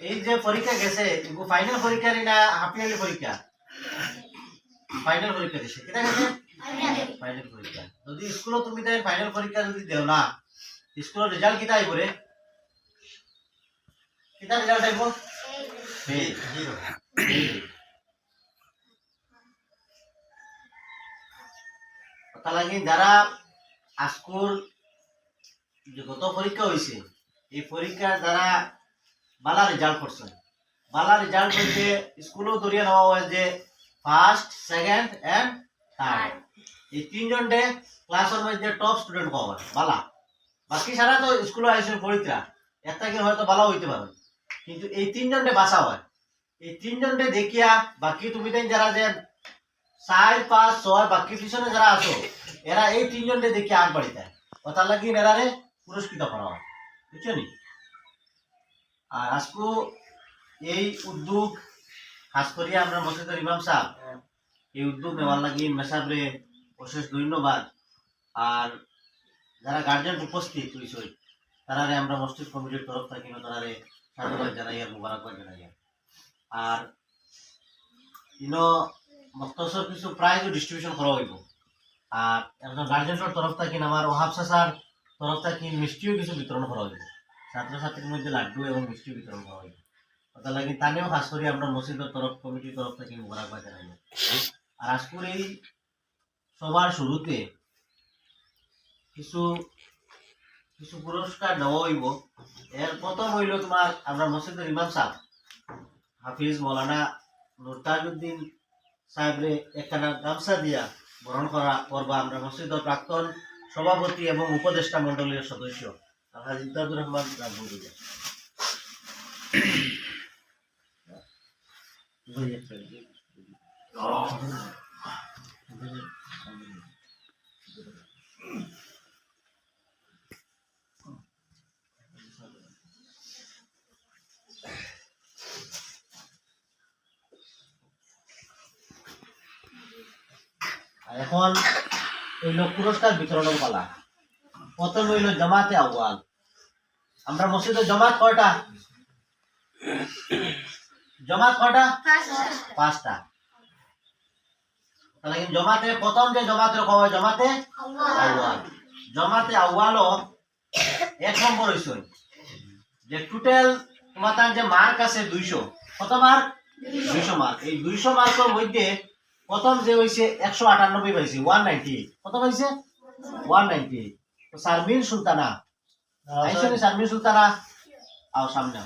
এই যে পরীক্ষা গেছে ফাইনাল পরীক্ষা না হাফ ইয়ারলি পরীক্ষা ফাইনাল পরীক্ষা দিছে কেটা গেছে ফাইনাল পরীক্ষা যদি স্কুলে তুমি তাই ফাইনাল পরীক্ষা যদি দেও না স্কুলের রেজাল্ট কিটা আইব রে কিটা রেজাল্ট আইব ফেল জিরো কথা লাগি যারা স্কুল যে গত পরীক্ষা হইছে এই পরীক্ষা যারা বালা রেজাল্ট করছে বালা রেজাল্ট হইছে স্কুলও ধরিয়ে নেওয়া হয় যে ফার্স্ট সেকেন্ড এন্ড থার্ড এই তিনজন ডে ক্লাসের মধ্যে টপ স্টুডেন্ট পাওয়া বালা বাকি সারা তো স্কুলে আইসে পরীক্ষা একটা কি হয়তো বালা হইতে পারে কিন্তু এই তিনজন ডে বাসা হয় এই তিনজন ডে দেখিয়া বাকি তুমি দেন যারা যে 4 5 6 বাকি পিছনে যারা আছো এরা এই তিনজন ডে দেখিয়া আগ বাড়িতে কথা লাগি এরারে পুরস্কৃত করা হয় বুঝছো নি আর আজকে এই উদ্যোগ খাস করিয়া আমরা মসজিদের ইমাম সাহেব এই উদ্যোগ নেওয়ার লাগি মেসাবরে অশেষ ধন্যবাদ আর যারা গার্জেন উপস্থিত হইছে তারারে আমরা মসজিদ কমিটির তরফ থেকে তারারে সাধুবাদ জানাই আর মুবারকবাদ জানাই আর ইনো মক্তসর কিছু প্রাইজ ডিস্ট্রিবিউশন করা হইব আর একজন গার্জেনের তরফ থেকে আমার ওহাব স্যার তরফ থেকে মিষ্টিও কিছু বিতরণ করা হইব ছাত্রছাত্রীর মধ্যে লাড্ডু এবং মিষ্টি বিতরণ করা হইব কথা লাগে তানেও খাস করি আমরা মসজিদের তরফ কমিটির তরফ থেকে মুবারকবাদ জানাই আর আজকের এই সবার শুরুতে কিছু কিছু পুরস্কার দেওয়া হইব এর প্রথম হইল তোমার আমরা মসজিদের ইমাম সাহেব হাফিজ মৌলানা নুরতাজউদ্দিন সাহেবরে একখানা গামছা দিয়া বরণ করা করবা আমরা মসজিদের প্রাক্তন সভাপতি এবং উপদেষ্টা মন্ডলীর সদস্য আলহাজ ইমদাদুর রহমান রাজবুদ্দিন এখন হইল পুরস্কার বিতরণের পালা প্রথম হইল জামাতে আউয়াল আমরা মসজিদের জামাত কয়টা পাঁচটা তাহলে জমাতে প্রথম যে জামাতের কয় জামাতে আউয়াল জামাতে আউয়ালও এক নম্বর হইছে যে টোটাল তোমার যে মার্ক আছে 200 কত মার্ক 200 মার্ক এই 200 মার্কের মধ্যে প্রথম যে হইছে 198 পাইছে 198 কত পাইছে 198 তো শারমিন সুলতানা আইসনি শারমিন সুলতানা আও সামনে